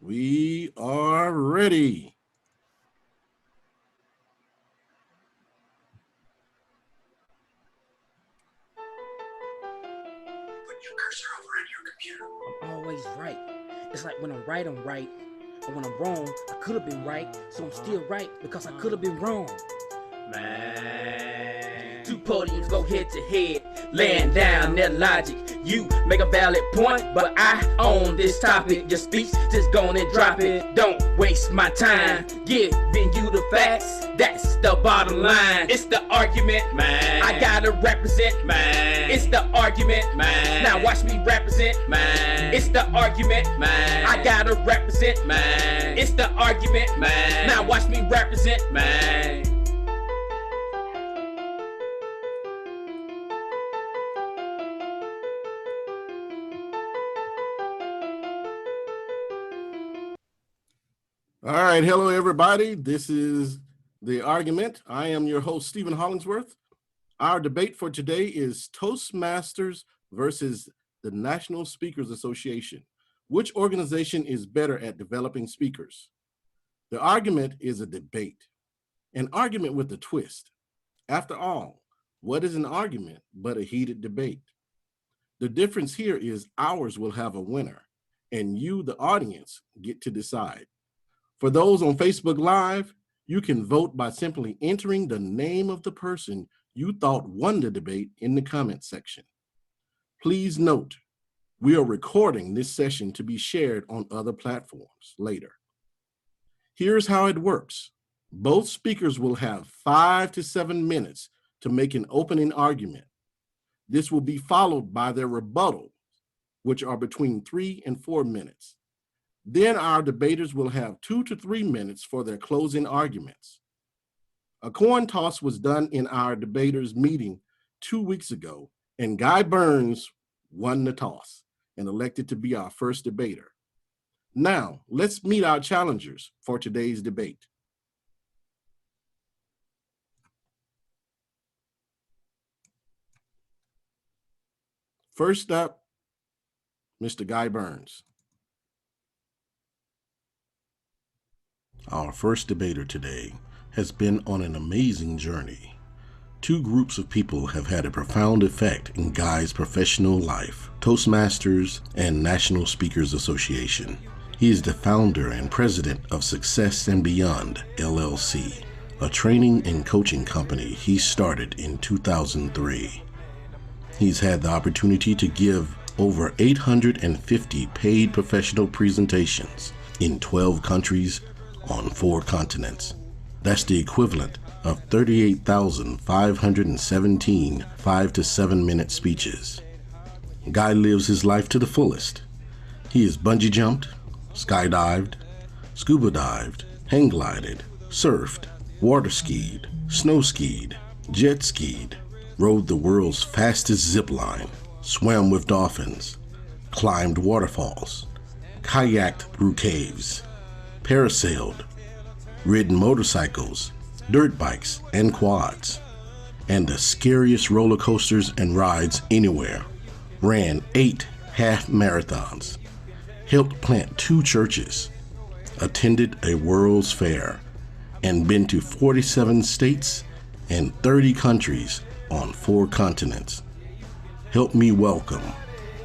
We are ready. Put your cursor over on your computer. I'm always right. It's like when I'm right, I'm right. And when I'm wrong, I could have been right. So I'm still right because I could have been wrong. Man. Two podiums go head to head, laying down their logic. You make a valid point, but I own this topic. Your speech, just go on and drop it. Don't waste my time giving you the facts. That's the bottom line. It's the argument, man. I gotta represent, man. It's the argument, man. Now watch me represent, man. It's the argument, man. I gotta represent, man. It's the argument, man. Now watch me represent, man. All right. Hello, everybody. This is The Argument. I am your host, Stephen Hollingsworth. Our debate for today is Toastmasters versus the National Speakers Association. Which organization is better at developing speakers? The argument is a debate, an argument with a twist. After all, what is an argument but a heated debate? The difference here is ours will have a winner, and you, the audience, get to decide. For those on Facebook Live, you can vote by simply entering the name of the person you thought won the debate in the comment section. Please note, we are recording this session to be shared on other platforms later. Here's how it works. Both speakers will have 5 to 7 minutes to make an opening argument. This will be followed by their rebuttal, which are between 3 and 4 minutes. Then our debaters will have 2 to 3 minutes for their closing arguments. A coin toss was done in our debaters meeting 2 weeks ago, and Guy Burns won the toss and elected to be our first debater. Now, let's meet our challengers for today's debate. First up, Mr. Guy Burns. Our first debater today has been on an amazing journey. 2 groups of people have had a profound effect in Guy's professional life, Toastmasters and National Speakers Association. He is the founder and president of Success and Beyond, LLC, a training and coaching company he started in 2003. He's had the opportunity to give over 850 paid professional presentations in 12 countries on 4 continents. That's the equivalent of 38,517 5 to 7 minute speeches. Guy lives his life to the fullest. He has bungee jumped, skydived, scuba dived, hang glided, surfed, water skied, snow skied, jet skied, rode the world's fastest zip line, swam with dolphins, climbed waterfalls, kayaked through caves, parasailed, ridden motorcycles, dirt bikes, and quads, and the scariest roller coasters and rides anywhere, ran 8 half marathons, helped plant 2 churches, attended a World's Fair, and been to 47 states and 30 countries on 4 continents. Help me welcome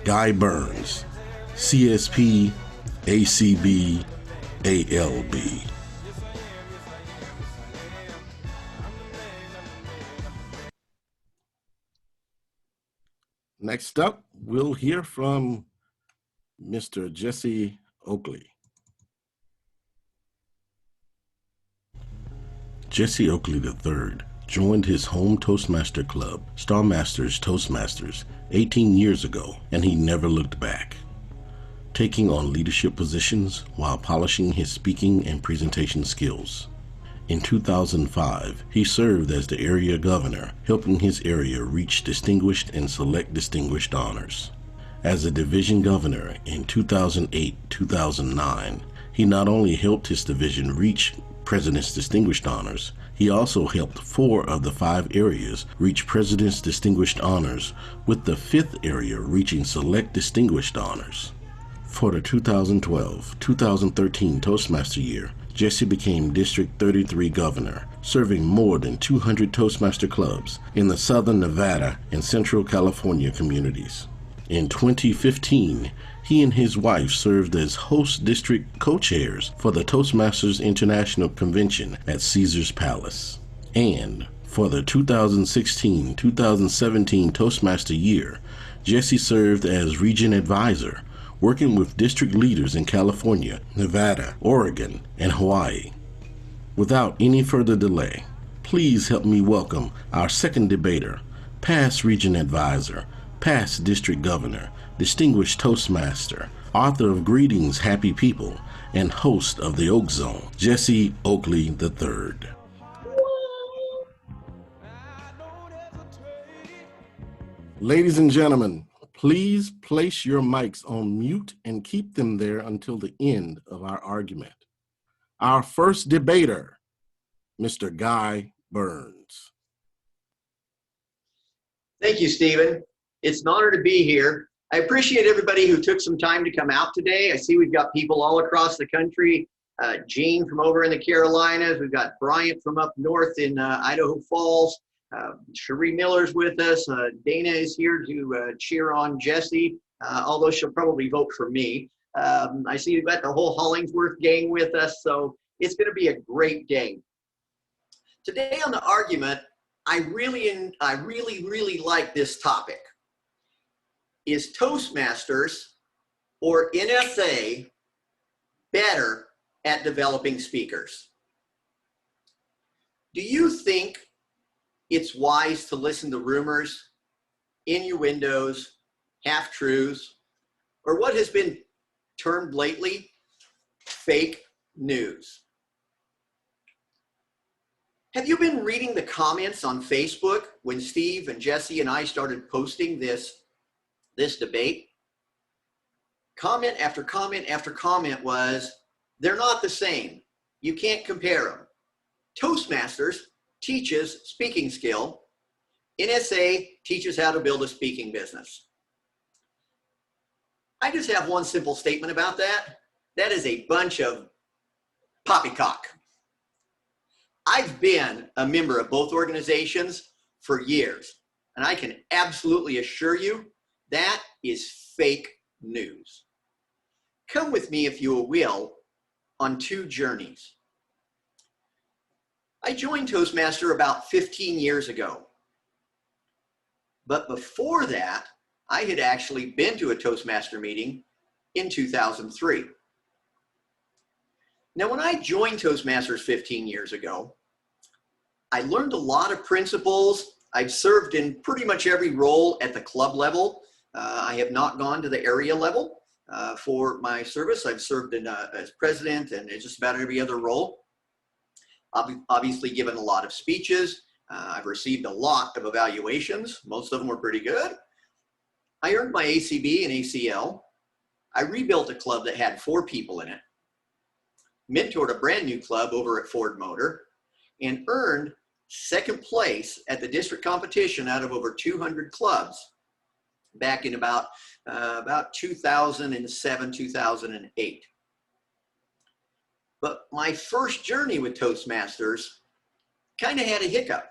Guy Burns, CSP, ACB, ALB. Next up, we'll hear from Mr. Jesse Oakley. Jesse Oakley III joined his home Toastmaster club, Starmasters Toastmasters, 18 years ago, and he never looked back, taking on leadership positions while polishing his speaking and presentation skills. In 2005, he served as the area governor, helping his area reach distinguished and select distinguished honors. As a division governor in 2008-2009, he not only helped his division reach President's Distinguished Honors, he also helped 4 of the 5 areas reach President's Distinguished Honors, with the 5th area reaching Select Distinguished Honors. For the 2012-2013 Toastmaster year, Jesse became District 33 Governor, serving more than 200 Toastmaster clubs in the Southern Nevada and Central California communities. In 2015, he and his wife served as host district co-chairs for the Toastmasters International Convention at Caesars Palace. And for the 2016-2017 Toastmaster year, Jesse served as Region Advisor, working with district leaders in California, Nevada, Oregon, and Hawaii. Without any further delay, please help me welcome our second debater, past Region Advisor, past District Governor, distinguished Toastmaster, author of Greetings, Happy People, and host of the Oak Zone, Jesse Oakley III. Ladies and gentlemen, please place your mics on mute and keep them there until the end of our argument. Our first debater, Mr. Guy Burns. Thank you, Stephen. It's an honor to be here. I appreciate everybody who took some time to come out today. I see we've got people all across the country. Gene from over in the Carolinas. We've got Bryant from up north in Idaho Falls. Cherie Miller's with us. Dana is here to cheer on Jesse, although she'll probably vote for me. I see you've got the whole Hollingsworth gang with us, so it's going to be a great day. Today on the argument, I really like this topic. Is Toastmasters or NSA better at developing speakers? Do you think it's wise to listen to rumors, innuendos, half-truths, or what has been termed lately fake news? Have you been reading the comments on Facebook when Steve and Jesse and I started posting this debate? Comment after comment after comment was, they're not the same. You can't compare them. Toastmasters teaches speaking skill. NSA teaches how to build a speaking business. I just have one simple statement about that. That is a bunch of poppycock. I've been a member of both organizations for years, and I can absolutely assure you that is fake news. Come with me, if you will, on two journeys. I joined Toastmaster about 15 years ago. But before that, I had actually been to a Toastmaster meeting in 2003. Now, when I joined Toastmasters 15 years ago, I learned a lot of principles. I've served in pretty much every role at the club level. I have not gone to the area level for my service. I've served as president and just about every other role. I've obviously given a lot of speeches. I've received a lot of evaluations. Most of them were pretty good. I earned my ACB and ACL. I rebuilt a club that had 4 people in it, mentored a brand new club over at Ford Motor, and earned second place at the district competition out of over 200 clubs back in about 2007, 2008. But my first journey with Toastmasters kind of had a hiccup.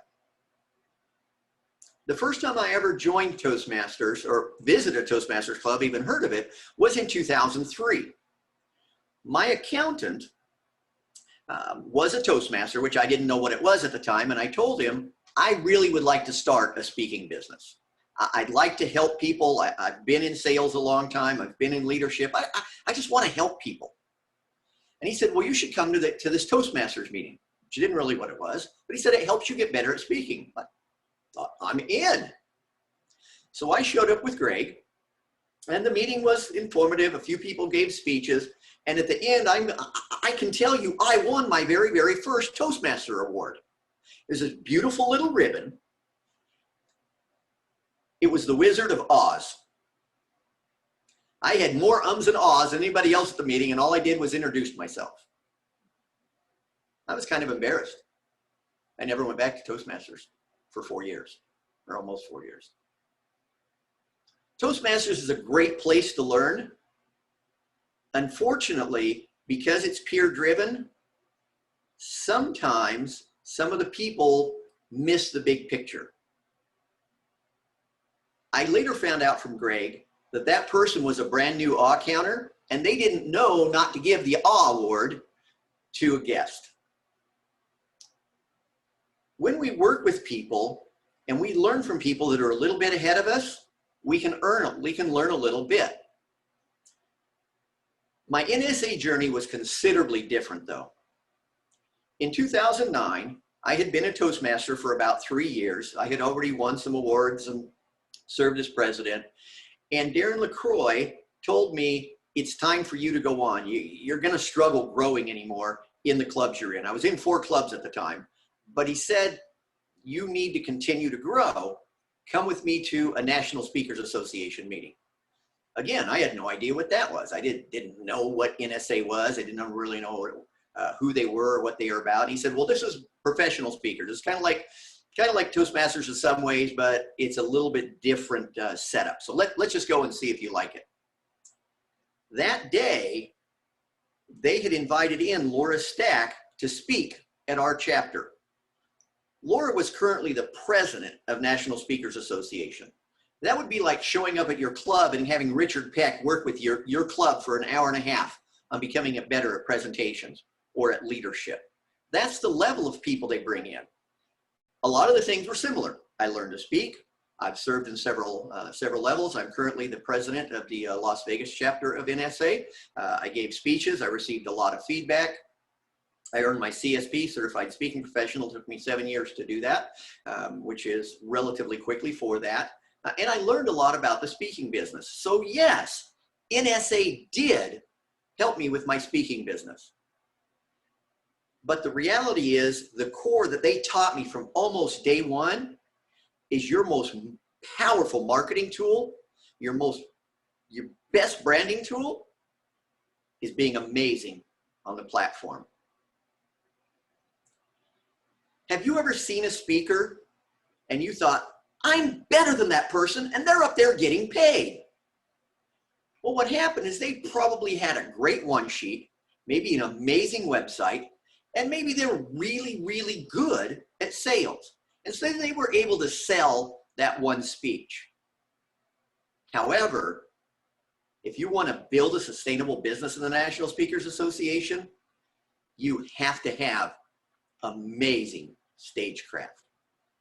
The first time I ever joined Toastmasters or visited a Toastmasters club, even heard of it, was in 2003. My accountant was a Toastmaster, which I didn't know what it was at the time, and I told him I really would like to start a speaking business. I'd like to help people. I've been in sales a long time. I've been in leadership. I just want to help people. And he said, well, you should come to this Toastmasters meeting, which I didn't really know what it was, but he said it helps you get better at speaking. I thought, I'm in. So I showed up with Greg, and the meeting was informative. A few people gave speeches, and at the end, I can tell you, I won my very, very first Toastmaster award. There's this beautiful little ribbon. It was the Wizard of Oz. I had more ums and ahs than anybody else at the meeting, and all I did was introduce myself. I was kind of embarrassed. I never went back to Toastmasters for 4 years, or almost 4 years. Toastmasters is a great place to learn. Unfortunately, because it's peer driven, sometimes some of the people miss the big picture. I later found out from Greg that that person was a brand new awe counter, and they didn't know not to give the awe award to a guest. When we work with people and we learn from people that are a little bit ahead of us, we can learn a little bit. My NSA journey was considerably different though. In 2009, I had been a Toastmaster for about 3 years. I had already won some awards and served as president. And Darren LaCroix told me, it's time for you to go on. You're going to struggle growing anymore in the clubs you're in. I was in 4 clubs at the time, but he said, you need to continue to grow. Come with me to a National Speakers Association meeting. Again, I had no idea what that was. I didn't know what NSA was. I didn't really know who they were or what they were about. He said, well, this is professional speakers. It's kind of like Toastmasters in some ways, but it's a little bit different setup. So let's just go and see if you like it. That day, they had invited in Laura Stack to speak at our chapter. Laura was currently the president of National Speakers Association. That would be like showing up at your club and having Richard Peck work with your club for an hour and a half on becoming better at presentations or at leadership. That's the level of people they bring in. A lot of the things were similar. I learned to speak. I've served in several levels. I'm currently the president of the Las Vegas chapter of NSA. I gave speeches. I received a lot of feedback. I earned my CSP, Certified Speaking Professional. It took me 7 years to do that, which is relatively quickly for that. And I learned a lot about the speaking business. So yes, NSA did help me with my speaking business. But the reality is the core that they taught me from almost day one is your most powerful marketing tool, your best branding tool is being amazing on the platform. Have you ever seen a speaker and you thought, I'm better than that person and they're up there getting paid? Well, what happened is they probably had a great one sheet, maybe an amazing website, and maybe they were really, really good at sales. And so they were able to sell that one speech. However, if you want to build a sustainable business in the National Speakers Association, you have to have amazing stagecraft.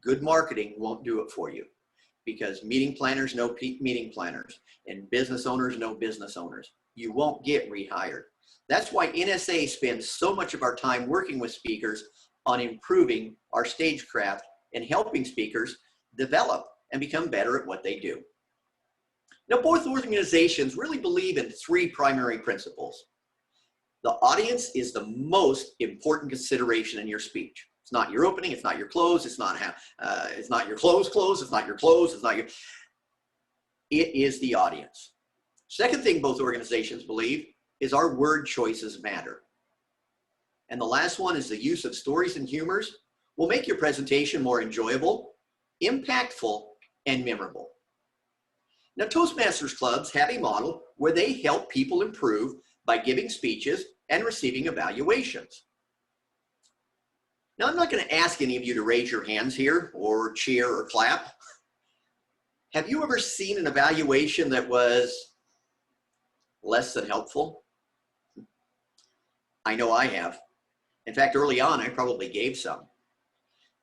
Good marketing won't do it for you because meeting planners know meeting planners and business owners know business owners. You won't get rehired. That's why NSA spends so much of our time working with speakers on improving our stagecraft and helping speakers develop and become better at what they do. Now, both organizations really believe in 3 primary principles. The audience is the most important consideration in your speech. It's not your opening, it's not your close, it's not your close, it's not your close, it is the audience. Second thing both organizations believe is our word choices matter. And the last one is the use of stories and humors will make your presentation more enjoyable, impactful, and memorable. Now, Toastmasters clubs have a model where they help people improve by giving speeches and receiving evaluations. Now, I'm not going to ask any of you to raise your hands here or cheer or clap. Have you ever seen an evaluation that was less than helpful? I know I have. In fact, early on, I probably gave some.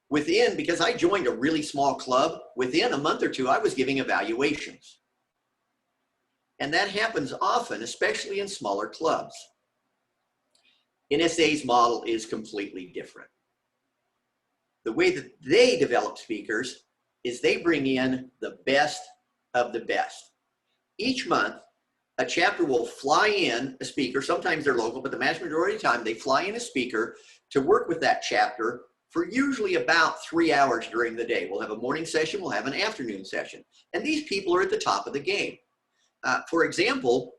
Because I joined a really small club, within a month or 2, I was giving evaluations. And that happens often, especially in smaller clubs. NSA's model is completely different. The way that they develop speakers is they bring in the best of the best. Each month, a chapter will fly in a speaker. Sometimes they're local, but the vast majority of the time they fly in a speaker to work with that chapter for usually about 3 hours during the day. We'll have a morning session, we'll have an afternoon session. And these people are at the top of the game. For example,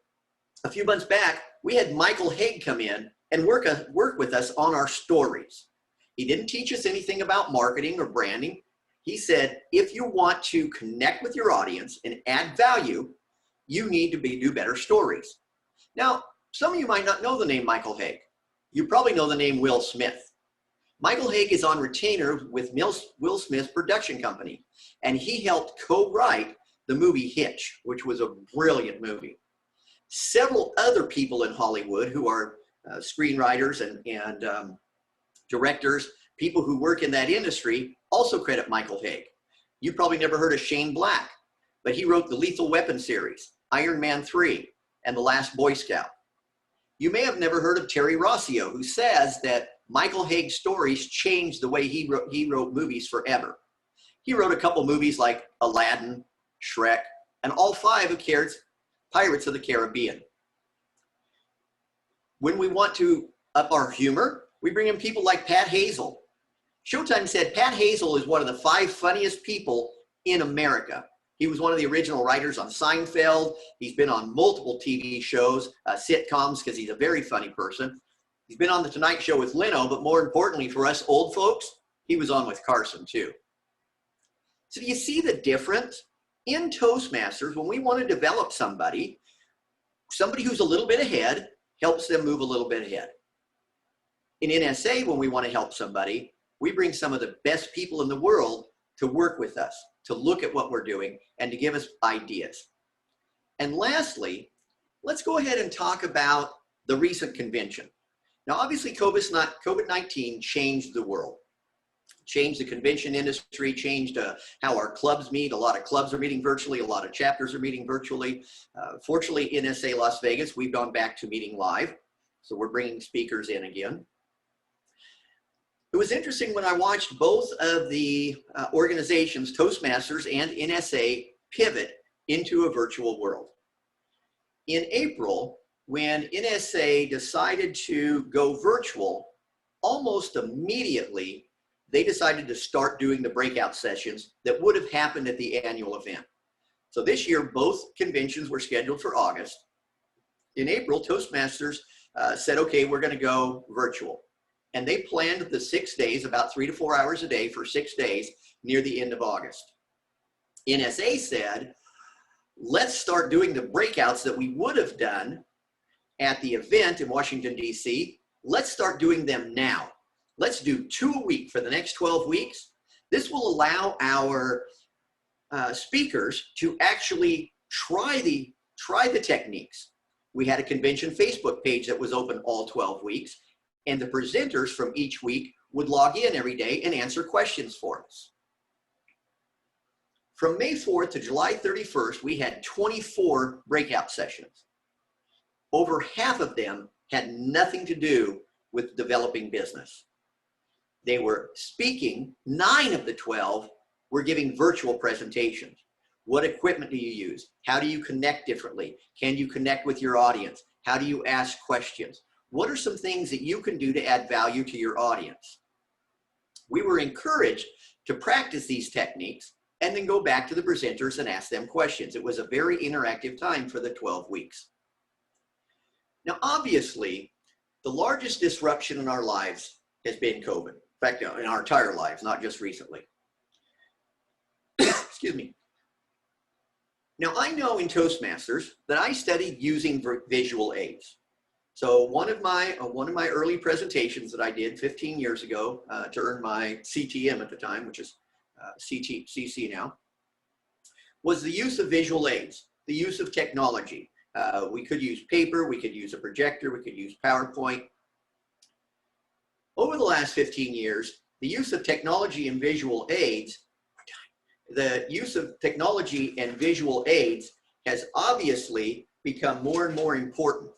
a few months back, we had Michael Haig come in and work with us on our stories. He didn't teach us anything about marketing or branding. He said, if you want to connect with your audience and add value, you need to do better stories. Now, Some of you might not know the name Michael Hague. You probably know the name Will Smith. Michael Hague is on retainer with Will Smith's production company, and he helped co-write the movie Hitch, which was a brilliant movie. Several other people in Hollywood who are screenwriters and directors, people who work in that industry, also credit Michael Hague. You probably never heard of Shane Black, but he wrote the Lethal Weapon series, Iron Man 3, and The Last Boy Scout. You may have never heard of Terry Rossio, who says that Michael Hague's stories changed the way he wrote movies forever. He wrote a couple movies like Aladdin, Shrek, and all 5 of Pirates of the Caribbean. When we want to up our humor, we bring in people like Pat Hazel. Showtime said Pat Hazel is one of the 5 funniest people in America. He was one of the original writers on Seinfeld. He's been on multiple TV shows, sitcoms, because he's a very funny person. He's been on The Tonight Show with Leno, but more importantly for us old folks, he was on with Carson too. So do you see the difference? In Toastmasters, when we want to develop somebody who's a little bit ahead helps them move a little bit ahead. In NSA, when we want to help somebody, we bring some of the best people in the world to work with us, to look at what we're doing, and to give us ideas. And lastly, let's go ahead and talk about the recent convention. Now, obviously, COVID-19 changed the world, changed the convention industry, changed how our clubs meet. A lot of clubs are meeting virtually. A lot of chapters are meeting virtually. Fortunately, NSA Las Vegas, we've gone back to meeting live. So we're bringing speakers in again. It was interesting when I watched both of the organizations, Toastmasters and NSA, pivot into a virtual world. In April, when NSA decided to go virtual, almost immediately, they decided to start doing the breakout sessions that would have happened at the annual event. So this year, both conventions were scheduled for August. In April, Toastmasters said, okay, we're going to go virtual. And they planned the 6 days, about 3 to 4 hours a day for 6 days near the end of August. NSA said, let's start doing the breakouts that we would have done at the event in Washington, D.C. Let's start doing them now. Let's do 2 a week for the next 12 weeks. This will allow our speakers to actually try the techniques. We had a convention Facebook page that was open all 12 weeks, and the presenters from each week would log in every day and answer questions for us. From May 4th to July 31st, we had 24 breakout sessions. Over half of them had nothing to do with developing business. They were speaking. 9 of the 12 were giving virtual presentations. What equipment do you use? How do you connect differently? Can you connect with your audience? How do you ask questions? What are some things that you can do to add value to your audience? We were encouraged to practice these techniques and then go back to the presenters and ask them questions. It was a very interactive time for the 12 weeks. Now, obviously, the largest disruption in our lives has been COVID. In fact, in our entire lives, not just recently. Excuse me. Now, I know in Toastmasters that I studied using visual aids. So one of my early presentations that I did 15 years ago to earn my CTM at the time, which is CC now, was the use of visual aids, the use of technology. We could use paper, we could use a projector, we could use PowerPoint. Over the last 15 years, the use of technology and visual aids, has obviously become more and more important.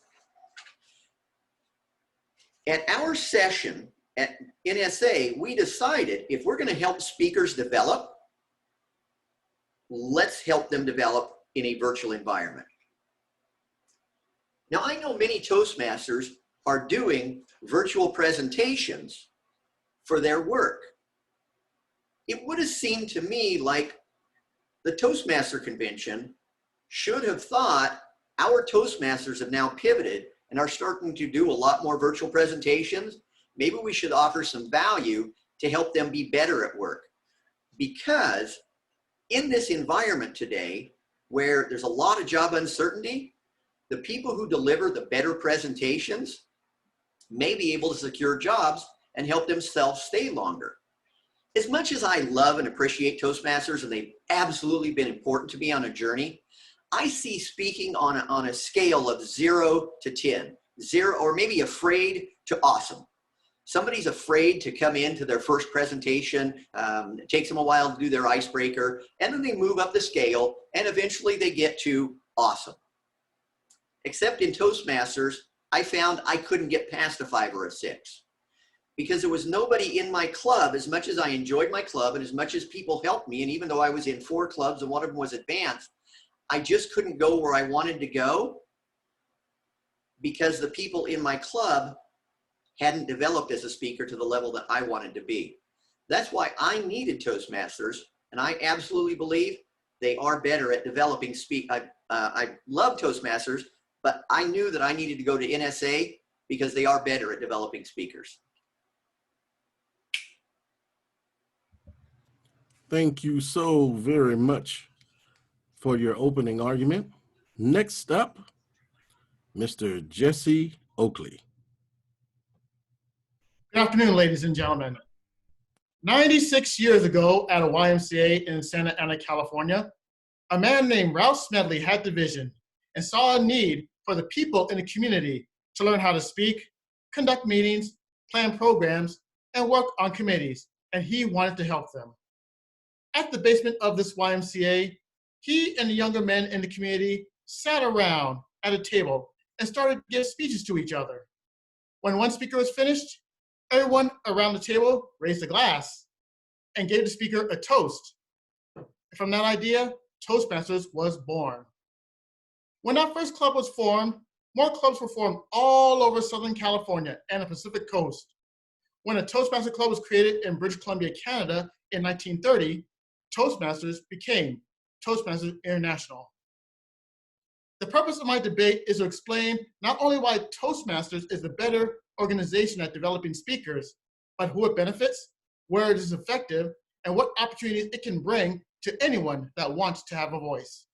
At our session at NSA, we decided if we're going to help speakers develop, let's help them develop in a virtual environment. Now, I know many Toastmasters are doing virtual presentations for their work. It would have seemed to me like the Toastmaster convention should have thought our Toastmasters have now pivoted and are starting to do a lot more virtual presentations. Maybe we should offer some value to help them be better at work. Because in this environment today, where there's a lot of job uncertainty, the people who deliver the better presentations may be able to secure jobs and help themselves stay longer. As much as I love and appreciate Toastmasters, and they've absolutely been important to me on a journey, I see speaking on a scale of 0 to 10, 0 or maybe afraid to awesome. Somebody's afraid to come into their first presentation, it takes them a while to do their icebreaker, and then they move up the scale, and eventually they get to awesome. Except in Toastmasters, I found I couldn't get past a 5 or a 6. Because there was nobody in my club, as much as I enjoyed my club and as much as people helped me, and even though I was in 4 clubs and one of them was advanced, I just couldn't go where I wanted to go because the people in my club hadn't developed as a speaker to the level that I wanted to be. That's why I needed Toastmasters, and I absolutely believe they are better at developing I love Toastmasters, but I knew that I needed to go to NSA because they are better at developing speakers. Thank you so very much for your opening argument. Next up, Mr. Jesse Oakley. Good afternoon, ladies and gentlemen. 96 years ago at a YMCA in Santa Ana, California, a man named Ralph Smedley had the vision and saw a need for the people in the community to learn how to speak, conduct meetings, plan programs, and work on committees, and he wanted to help them. At the basement of this YMCA, he and the younger men in the community sat around at a table and started to give speeches to each other. When one speaker was finished, everyone around the table raised a glass and gave the speaker a toast. From that idea, Toastmasters was born. When that first club was formed, more clubs were formed all over Southern California and the Pacific Coast. When a Toastmaster Club was created in British Columbia, Canada in 1930, Toastmasters became Toastmasters International. The purpose of my debate is to explain not only why Toastmasters is the better organization at developing speakers, but who it benefits, where it is effective, and what opportunities it can bring to anyone that wants to have a voice.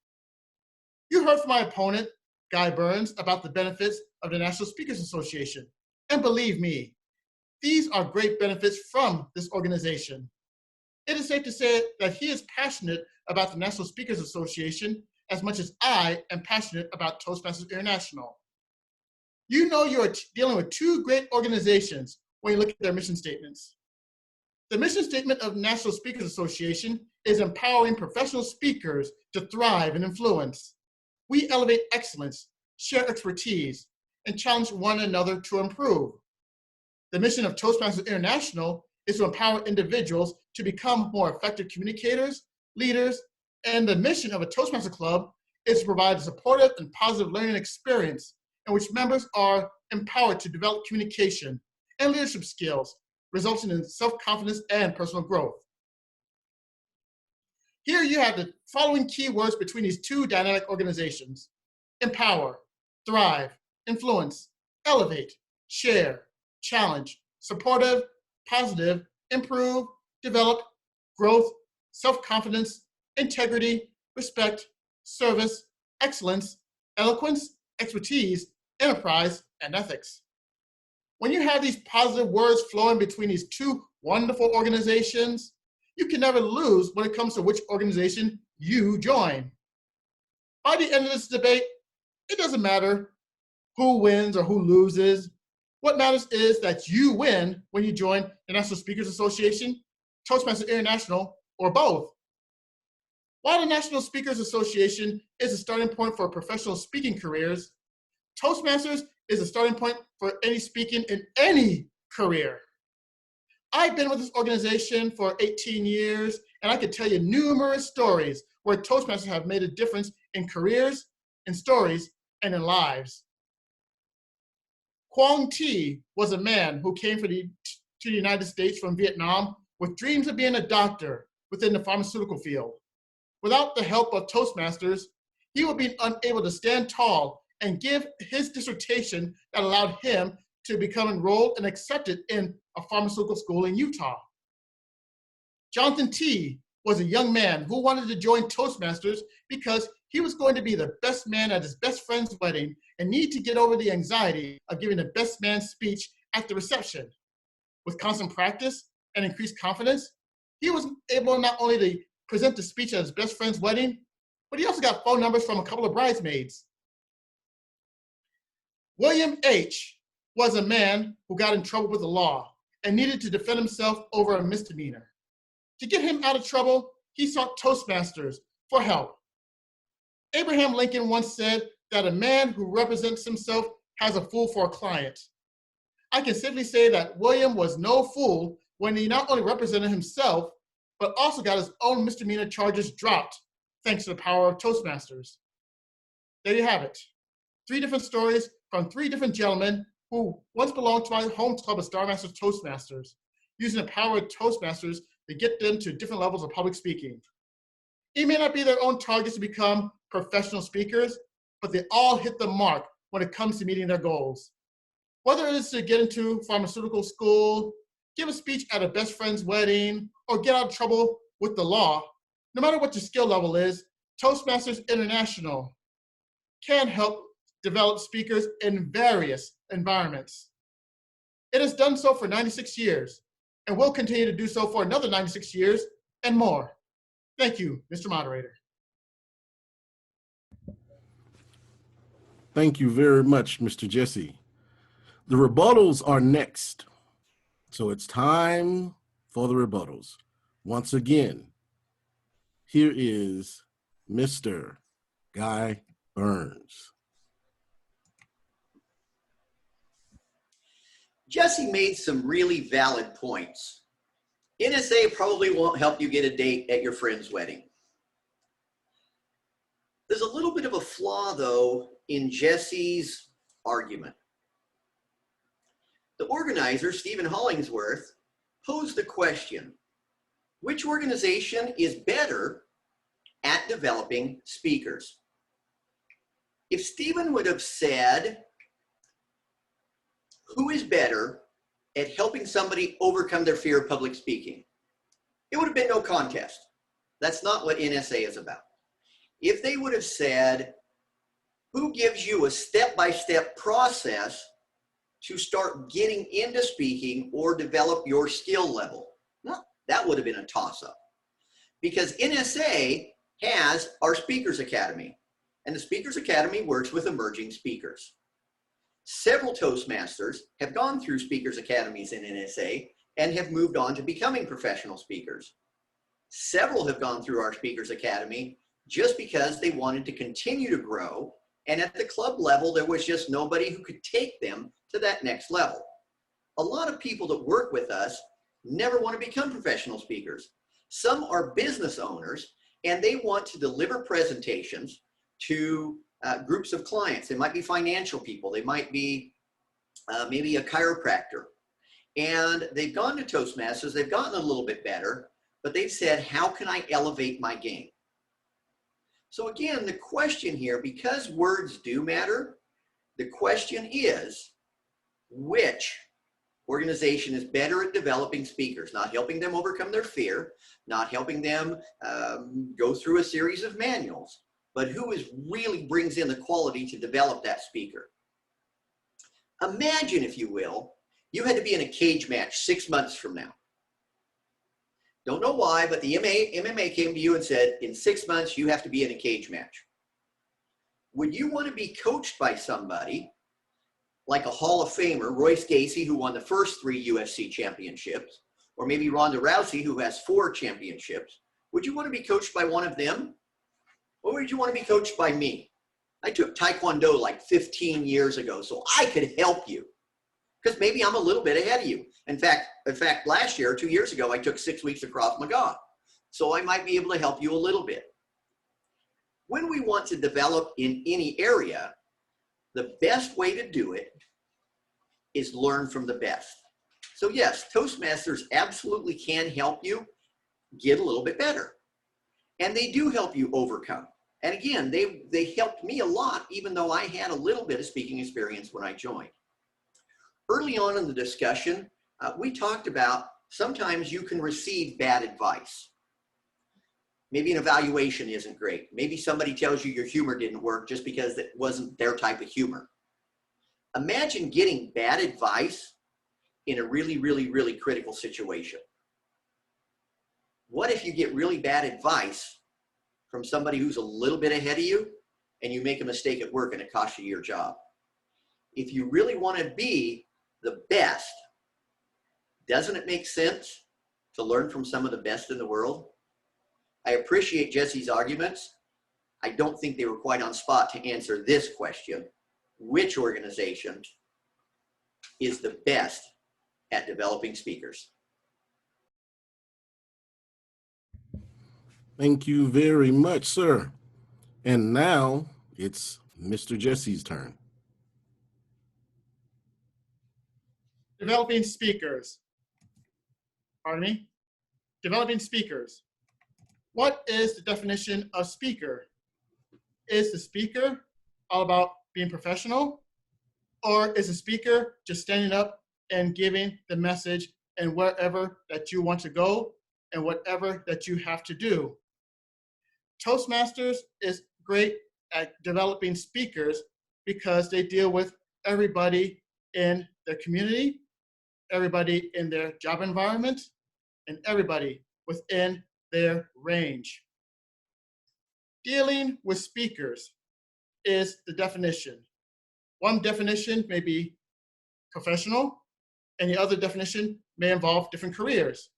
You heard from my opponent, Guy Burns, about the benefits of the National Speakers Association. And believe me, these are great benefits from this organization. It is safe to say that he is passionate about the National Speakers Association as much as I am passionate about Toastmasters International. You know you're dealing with two great organizations when you look at their mission statements. The mission statement of the National Speakers Association is empowering professional speakers to thrive and influence. We elevate excellence, share expertise, and challenge one another to improve. The mission of Toastmasters International is to empower individuals to become more effective communicators, leaders, and the mission of a Toastmaster Club is to provide a supportive and positive learning experience in which members are empowered to develop communication and leadership skills, resulting in self-confidence and personal growth. Here you have the following key words between these two dynamic organizations: empower, thrive, influence, elevate, share, challenge, supportive, positive, improve, develop, growth, self-confidence, integrity, respect, service, excellence, eloquence, expertise, enterprise, and ethics. When you have these positive words flowing between these two wonderful organizations, you can never lose when it comes to which organization you join. By the end of this debate, it doesn't matter who wins or who loses. What matters is that you win when you join the National Speakers Association, Toastmasters International, or both. While the National Speakers Association is a starting point for professional speaking careers, Toastmasters is a starting point for any speaking in any career. I've been with this organization for 18 years, and I could tell you numerous stories where Toastmasters have made a difference in careers, in stories, and in lives. Quang Thi was a man who came to the United States from Vietnam with dreams of being a doctor within the pharmaceutical field. Without the help of Toastmasters, he would be unable to stand tall and give his dissertation that allowed him to become enrolled and accepted in a pharmaceutical school in Utah. Jonathan T. was a young man who wanted to join Toastmasters because he was going to be the best man at his best friend's wedding and need to get over the anxiety of giving the best man speech at the reception. With constant practice and increased confidence, he was able not only to present the speech at his best friend's wedding, but he also got phone numbers from a couple of bridesmaids. William H. was a man who got in trouble with the law and needed to defend himself over a misdemeanor. To get him out of trouble, he sought Toastmasters for help. Abraham Lincoln once said that a man who represents himself has a fool for a client. I can safely say that William was no fool when he not only represented himself, but also got his own misdemeanor charges dropped thanks to the power of Toastmasters. There you have it. 3 different stories from 3 different gentlemen who once belonged to my home club of Star Masters Toastmasters, using the power of Toastmasters to get them to different levels of public speaking. It may not be their own targets to become professional speakers, but they all hit the mark when it comes to meeting their goals. Whether it is to get into pharmaceutical school, give a speech at a best friend's wedding, or get out of trouble with the law, no matter what your skill level is, Toastmasters International can help develop speakers in various environments. It has done so for 96 years and will continue to do so for another 96 years and more. Thank you, Mr. Moderator. Thank you very much, Mr. Jesse. The rebuttals are next. So it's time for the rebuttals. Once again, here is Mr. Guy Burns. Jesse made some really valid points. NSA probably won't help you get a date at your friend's wedding. There's a little bit of a flaw, though, in Jesse's argument. The organizer, Stephen Hollingsworth, posed the question, which organization is better at developing speakers? If Stephen would have said, who is better at helping somebody overcome their fear of public speaking, it would have been no contest. That's not what NSA is about. If they would have said, who gives you a step-by-step process to start getting into speaking or develop your skill level, well, that would have been a toss-up. Because NSA has our Speakers Academy, and the Speakers Academy works with emerging speakers. Several Toastmasters have gone through Speakers Academies in NSA and have moved on to becoming professional speakers. Several have gone through our Speakers Academy just because they wanted to continue to grow, and at the club level, there was just nobody who could take them to that next level. A lot of people that work with us never want to become professional speakers. Some are business owners, and they want to deliver presentations to groups of clients. They might be financial people. They might be maybe a chiropractor. And they've gone to Toastmasters. They've gotten a little bit better, but they've said, how can I elevate my game? So again, the question here, because words do matter, the question is, which organization is better at developing speakers, not helping them overcome their fear, not helping them go through a series of manuals, but who really brings in the quality to develop that speaker. Imagine, if you will, you had to be in a cage match 6 months from now. Don't know why, but the MMA came to you and said, in 6 months, you have to be in a cage match. Would you want to be coached by somebody like a Hall of Famer, Royce Gacy, who won the first 3 UFC championships, or maybe Ronda Rousey, who has 4 championships? Would you want to be coached by one of them? Or would you want to be coached by me? I took Taekwondo like 15 years ago, so I could help you. Because maybe I'm a little bit ahead of you. In fact, last year, 2 years ago, I took 6 weeks of Krav Maga. So I might be able to help you a little bit. When we want to develop in any area, the best way to do it is learn from the best. So yes, Toastmasters absolutely can help you get a little bit better. And they do help you overcome. And again, they helped me a lot, even though I had a little bit of speaking experience when I joined. Early on in the discussion, we talked about sometimes you can receive bad advice. Maybe an evaluation isn't great. Maybe somebody tells you your humor didn't work just because it wasn't their type of humor. Imagine getting bad advice in a really, really, really critical situation. What if you get really bad advice from somebody who's a little bit ahead of you and you make a mistake at work and it costs you your job? If you really want to be the best, doesn't it make sense to learn from some of the best in the world? I appreciate Jesse's arguments. I don't think they were quite on spot to answer this question. Which organization is the best at developing speakers? Thank you very much, sir. And now it's Mr. Jesse's turn. Developing speakers. Pardon me? Developing speakers. What is the definition of speaker? Is the speaker all about being professional? Or is the speaker just standing up and giving the message and wherever that you want to go and whatever that you have to do? Toastmasters is great at developing speakers because they deal with everybody in their community, everybody in their job environment, and everybody within their range. Dealing with speakers is the definition. One definition may be professional, and the other definition may involve different careers.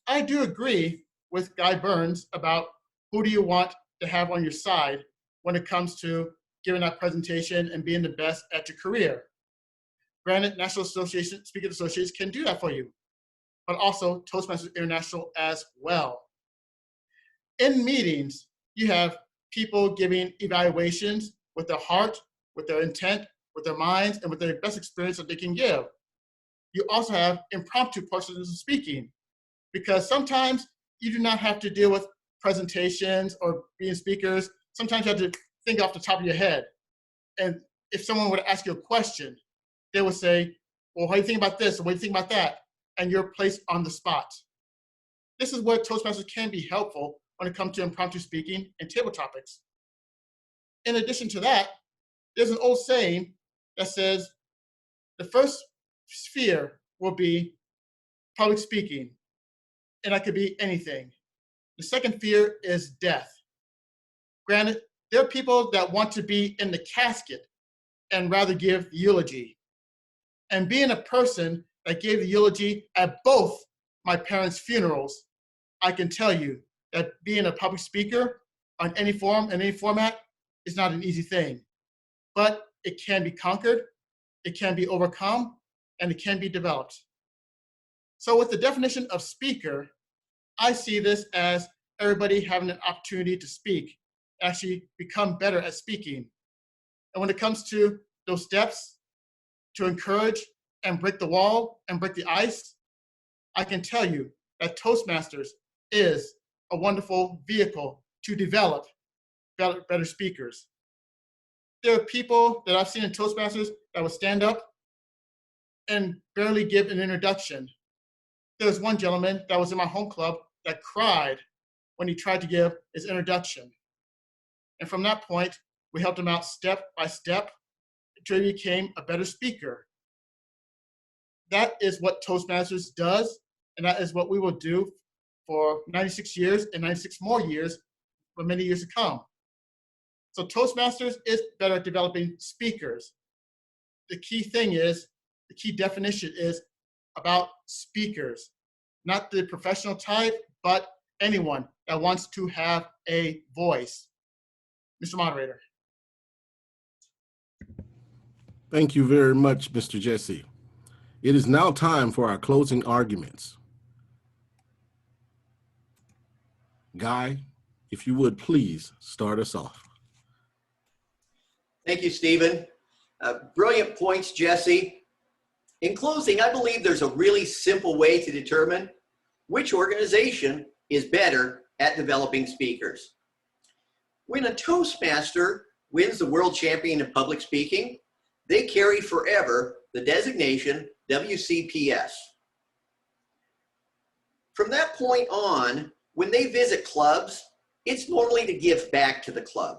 I do agree with Guy Burns about who do you want to have on your side when it comes to giving that presentation and being the best at your career. Granted, National Association, Speakers Associations can do that for you, but also Toastmasters International as well. In meetings, you have people giving evaluations with their heart, with their intent, with their minds, and with their best experience that they can give. You also have impromptu portions of speaking, because sometimes you do not have to deal with presentations or being speakers. Sometimes you have to think off the top of your head. And if someone were to ask you a question, they would say, well, what do you think about this? Or what do you think about that? And you're placed on the spot. This is where Toastmasters can be helpful when it comes to impromptu speaking and table topics. In addition to that, there's an old saying that says, the first sphere will be public speaking, and that could be anything. The second fear is death. Granted, there are people that want to be in the casket and rather give the eulogy. And being a person that gave the eulogy at both my parents' funerals, I can tell you that being a public speaker on any forum and any format is not an easy thing. But it can be conquered, it can be overcome, and it can be developed. So with the definition of speaker, I see this as everybody having an opportunity to speak, actually become better at speaking. And when it comes to those steps to encourage and break the wall and break the ice, I can tell you that Toastmasters is a wonderful vehicle to develop better speakers. There are people that I've seen in Toastmasters that will stand up and barely give an introduction. There was one gentleman that was in my home club that cried when he tried to give his introduction. And from that point, we helped him out step by step until he became a better speaker. That is what Toastmasters does, and that is what we will do for 96 years and 96 more years for many years to come. So Toastmasters is better at developing speakers. The key thing is, the key definition is about speakers, not the professional type, but anyone that wants to have a voice. Mr. Moderator. Thank you very much, Mr. Jesse. It is now time for our closing arguments. Guy, if you would please start us off. Thank you, Stephen. Brilliant points, Jesse. In closing, I believe there's a really simple way to determine which organization is better at developing speakers. When a Toastmaster wins the world champion in public speaking, they carry forever the designation WCPS. From that point on, When they visit clubs, it's normally to give back to the club.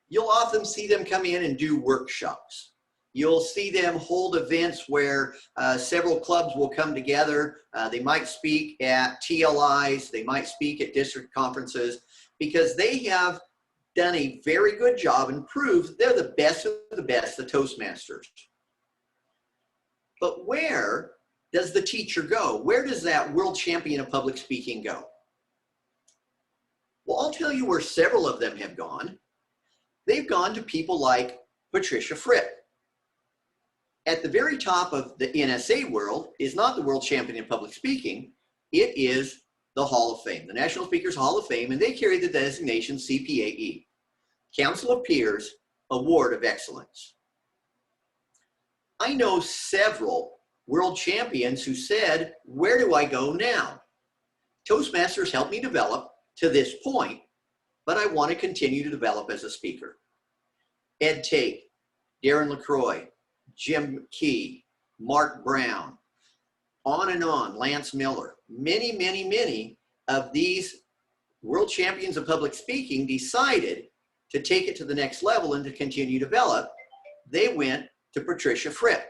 You'll often see them come in and do workshops. You'll see them hold events where several clubs will come together. They might speak at TLIs, they might speak at district conferences, because they have done a very good job and proved they're the best of the best, the Toastmasters. But where does the teacher go? Where does that world champion of public speaking go? Well, I'll tell you where several of them have gone. They've gone to people like Patricia Fripp. At the very top of the NSA world is not the world champion in public speaking, it is the Hall of Fame, the National Speakers Hall of Fame, and they carry the designation CPAE, Council of Peers Award of Excellence. I know several world champions who said, where do I go now? Toastmasters helped me develop to this point, but I want to continue to develop as a speaker. Ed Tate, Darren LaCroix, Jim Key, Mark Brown, on, Lance Miller. Many, many, many of these world champions of public speaking decided to take it to the next level and to continue to develop. They went to Patricia Fripp.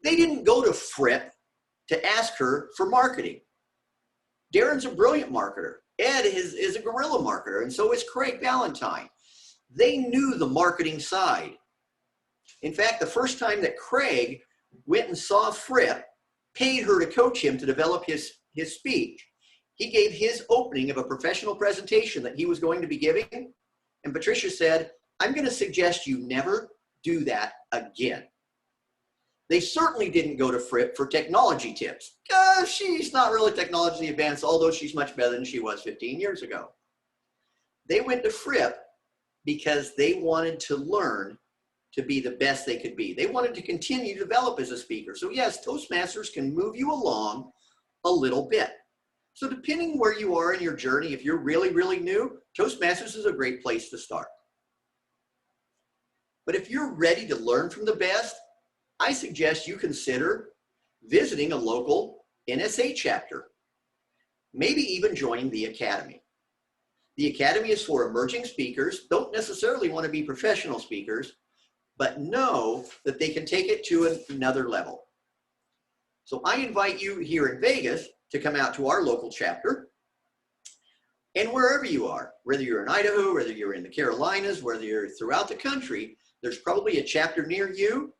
They didn't go to Fripp to ask her for marketing. Darren's a brilliant marketer. Ed is a guerrilla marketer, and so is Craig Ballantyne. They knew the marketing side. In fact, the first time that Craig went and saw Fripp, paid her to coach him to develop his speech, he gave his opening of a professional presentation that he was going to be giving, and Patricia said, I'm going to suggest you never do that again. They certainly didn't go to Fripp for technology tips, because she's not really technology advanced, although she's much better than she was 15 years ago. They went to Fripp because they wanted to learn to be the best they could be. They wanted to continue to develop as a speaker. So yes, Toastmasters can move you along a little bit. So depending where you are in your journey, if you're really, really new, Toastmasters is a great place to start. But if you're ready to learn from the best, I suggest you consider visiting a local NSA chapter, maybe even joining the Academy. The Academy is for emerging speakers, don't necessarily want to be professional speakers, but know that they can take it to another level. So I invite you here in Vegas to come out to our local chapter, and wherever you are, whether you're in Idaho, whether you're in the Carolinas, whether you're throughout the country, there's probably a chapter near you.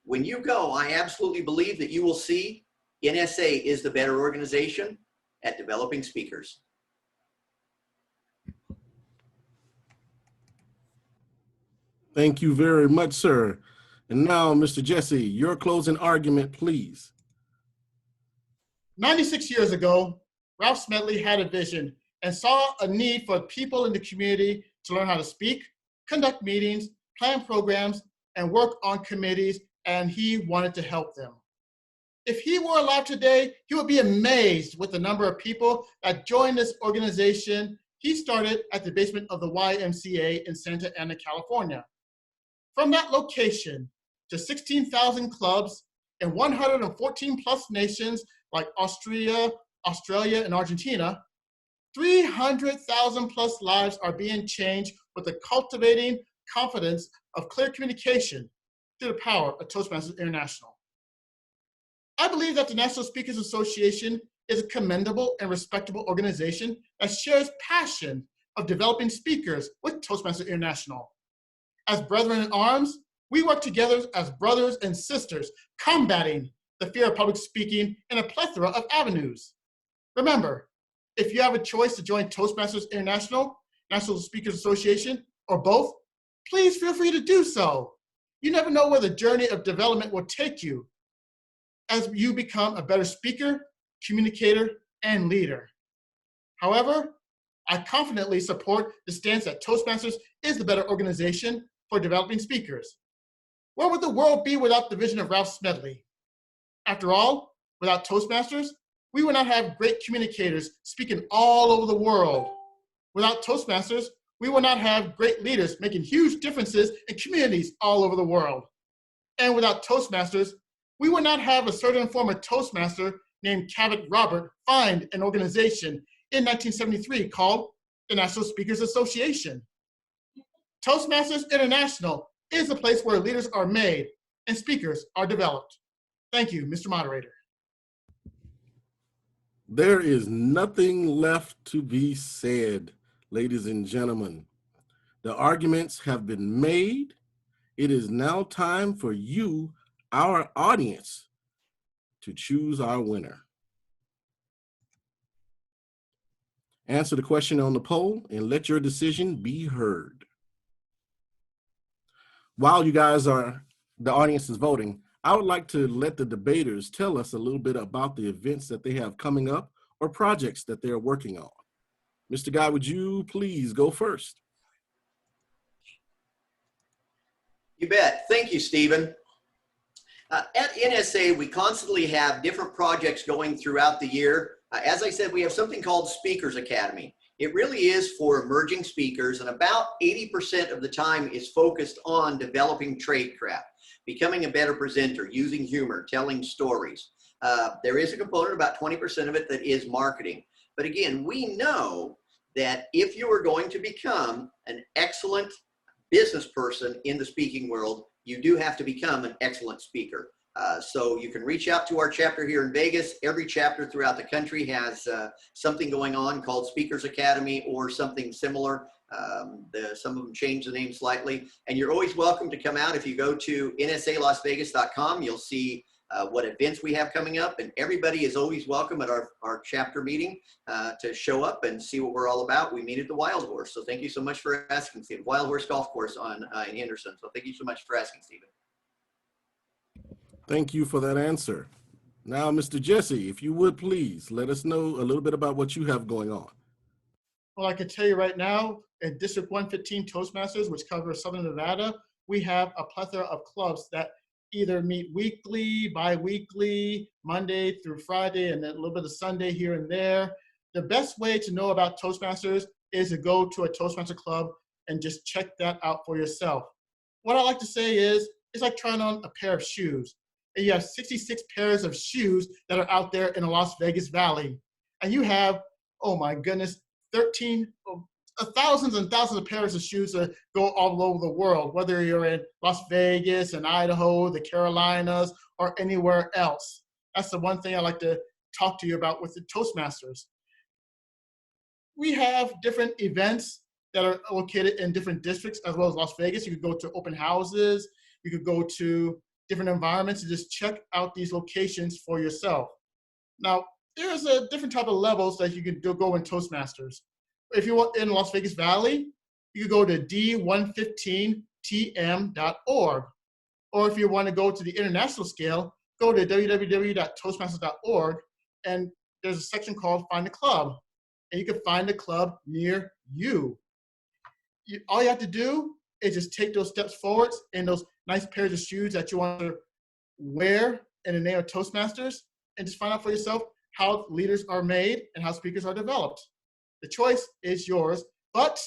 When you go, I absolutely believe that you will see NSA is the better organization at developing speakers. Thank you very much, sir. And now, Mr. Jesse, your closing argument, please. 96 years ago, Ralph Smedley had a vision and saw a need for people in the community to learn how to speak, conduct meetings, plan programs, and work on committees, and he wanted to help them. If he were alive today, he would be amazed with the number of people that joined this organization he started at the basement of the YMCA in Santa Ana, California. From that location to 16,000 clubs in 114 plus nations like Austria, Australia, and Argentina, 300,000 plus lives are being changed with the cultivating confidence of clear communication through the power of Toastmasters International. I believe that the National Speakers Association is a commendable and respectable organization that shares passion of developing speakers with Toastmasters International. As brethren in arms, we work together as brothers and sisters, combating the fear of public speaking in a plethora of avenues. Remember, if you have a choice to join Toastmasters International, National Speakers Association, or both, please feel free to do so. You never know where the journey of development will take you as you become a better speaker, communicator, and leader. However, I confidently support the stance that Toastmasters is the better organization for developing speakers. Where would the world be without the vision of Ralph Smedley? After all, without Toastmasters, we would not have great communicators speaking all over the world. Without Toastmasters, we will not have great leaders making huge differences in communities all over the world. And without Toastmasters, we would not have a certain former Toastmaster named Cavett Robert find an organization in 1973 called the National Speakers Association. Toastmasters International is a place where leaders are made and speakers are developed. Thank you, Mr. Moderator. There is nothing left to be said, ladies and gentlemen. The arguments have been made. It is now time for you, our audience, to choose our winner. Answer the question on the poll and let your decision be heard. While the audience is voting, I would like to let the debaters tell us a little bit about the events that they have coming up or projects that they're working on. Mr. Guy, would you please go first? You bet. Thank you, Stephen. At NSA, we constantly have different projects going throughout the year. As I said, we have something called Speakers Academy. It really is for emerging speakers, and about 80% of the time is focused on developing tradecraft, becoming a better presenter, using humor, telling stories. There is a component, about 20% of it, that is marketing. But again, we know that if you are going to become an excellent business person in the speaking world, you do have to become an excellent speaker. So you can reach out to our chapter here in Vegas. Every chapter throughout the country has something going on called Speakers Academy or something similar. Some of them change the name slightly. And you're always welcome to come out. If you go to nsalasvegas.com, you'll see what events we have coming up. And everybody is always welcome at our chapter meeting to show up and see what we're all about. We meet at the Wild Horse. So thank you so much for asking, Stephen. Wild Horse Golf Course in Henderson. So thank you so much for asking, Stephen. Thank you for that answer. Now, Mr. Jesse, if you would please let us know a little bit about what you have going on. Well, I can tell you right now, at District 115 Toastmasters, which covers Southern Nevada, we have a plethora of clubs that either meet weekly, bi-weekly, Monday through Friday, and then a little bit of Sunday here and there. The best way to know about Toastmasters is to go to a Toastmaster club and just check that out for yourself. What I like to say is, it's like trying on a pair of shoes. And you have 66 pairs of shoes that are out there in the Las Vegas Valley. And you have, oh my goodness, thousands and thousands of pairs of shoes that go all over the world, whether you're in Las Vegas and Idaho, the Carolinas, or anywhere else. That's the one thing I like to talk to you about with the Toastmasters. We have different events that are located in different districts as well as Las Vegas. You could go to open houses. You could go to different environments and just check out these locations for yourself. Now, there's a different type of levels that you can go in Toastmasters. If you're in Las Vegas Valley, you can go to d115tm.org. Or if you want to go to the international scale, go to www.toastmasters.org, and there's a section called Find a Club. And you can find a club near you. All you have to do is just take those steps forwards in those nice pairs of shoes that you want to wear in the name of Toastmasters, and just find out for yourself how leaders are made and how speakers are developed. The choice is yours. But,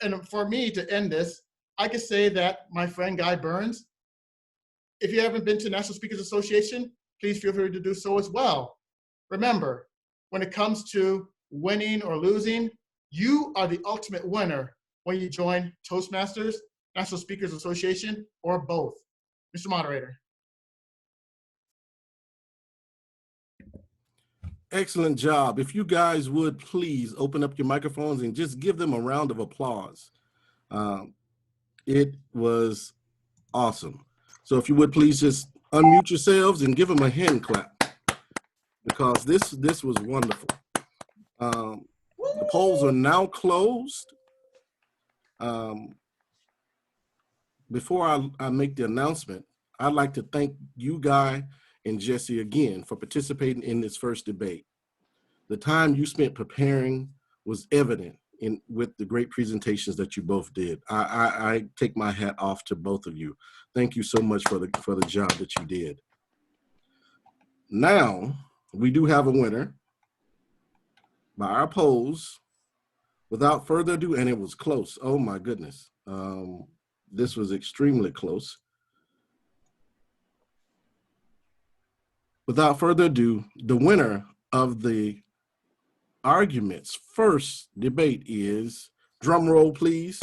and for me to end this, I could say that my friend Guy Burns, if you haven't been to National Speakers Association, please feel free to do so as well. Remember, when it comes to winning or losing, you are the ultimate winner when you join Toastmasters, National Speakers Association, or both. Mr. Moderator. Excellent job. If you guys would please open up your microphones and just give them a round of applause. It was awesome. So if you would please just unmute yourselves and give them a hand clap, because this was wonderful. The polls are now closed. Before I make the announcement, I'd like to thank you, Guy and Jesse, again for participating in this first debate. The time you spent preparing was evident with the great presentations that you both did. I take my hat off to both of you. Thank you so much for the job that you did. Now, we do have a winner by our polls. Without further ado, and it was close. Oh my goodness. This was extremely close. Without further ado, the winner of the Argument's first debate is, drum roll please,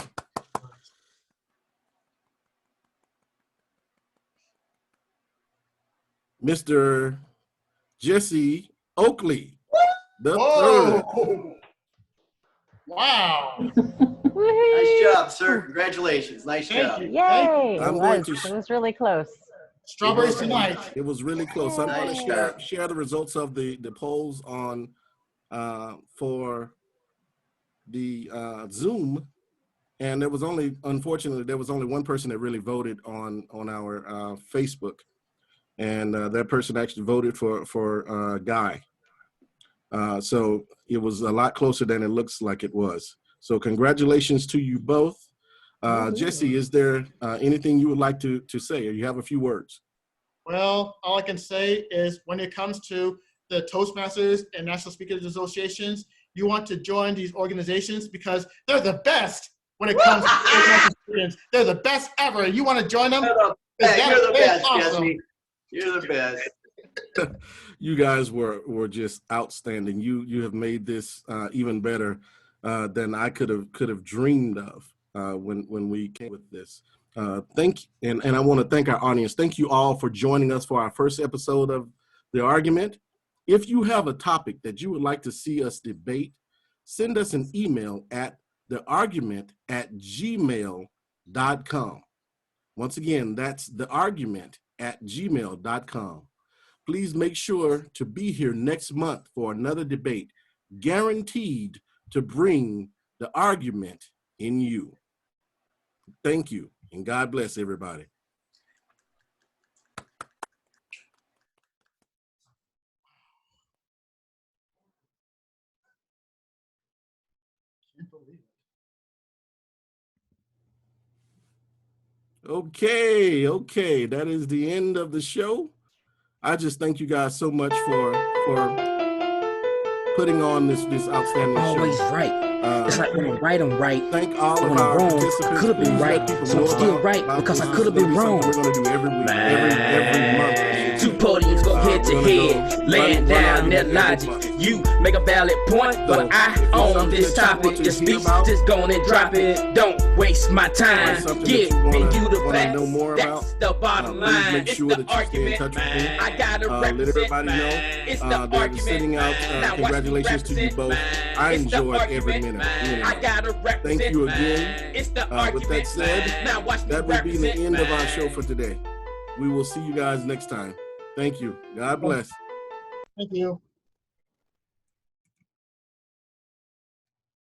Mr. Jesse Oakley, the third. Whoa! Wow! Nice job, sir. Congratulations. Nice job. Thank you. Yay! I'm It going was. to- It was really close. Strawberries tonight. It was really close. I'm going Nice to job. share the results of the polls on for the Zoom, and unfortunately there was only one person that really voted on our Facebook, and that person actually voted for Guy. So it was a lot closer than it looks like it was. So congratulations to you both. Jesse, is there anything you would like to say, or you have a few words? Well, all I can say is when it comes to the Toastmasters and National Speakers Associations, you want to join these organizations because they're the best when it comes to Toastmasters students. They're the best ever. You want to join them? You're the best, Awesome. Jesse. You're the best. You guys were just outstanding. You have made this even better than I could have dreamed of when we came with this. And I want to thank our audience. Thank you all for joining us for our first episode of The Argument. If you have a topic that you would like to see us debate, send us an email at theargument@gmail.com. Once again, that's theargument@gmail.com. Please make sure to be here next month for another debate, guaranteed to bring the argument in you. Thank you, and God bless everybody. Can't believe it. Okay, that is the end of the show. I just thank you guys so much for putting on this outstanding Always show. right. It's like when I'm right, I'm right. Thank all So of when I'm our wrong, participants. I could have been Please let right. people So know I'm still about- right about because this. I could have This been is gonna be wrong. something we're going to do every week, every month. Two podiums go head to We're gonna head, go laying run down argument that every logic. month. You make a valid point, So, but if I it's own something this that you want topic. to Just hear speak, about, just go on and drop it. Don't waste my or time. something Give that you me wanna you the know best. more about, That's the bottom please line. make It's sure the that you stay in argument, touch with me. man. I gotta Let represent, everybody know man. It's the that argument, sending out man. Now watch me congratulations to you represent, both. man. I It's the enjoyed every argument, minute. man. I gotta represent, Thank you man. again. It's the With argument, that said, man. Now watch me that will be the represent, end of our man. show for today. We will see you guys next time. Thank you. God bless. Thank you.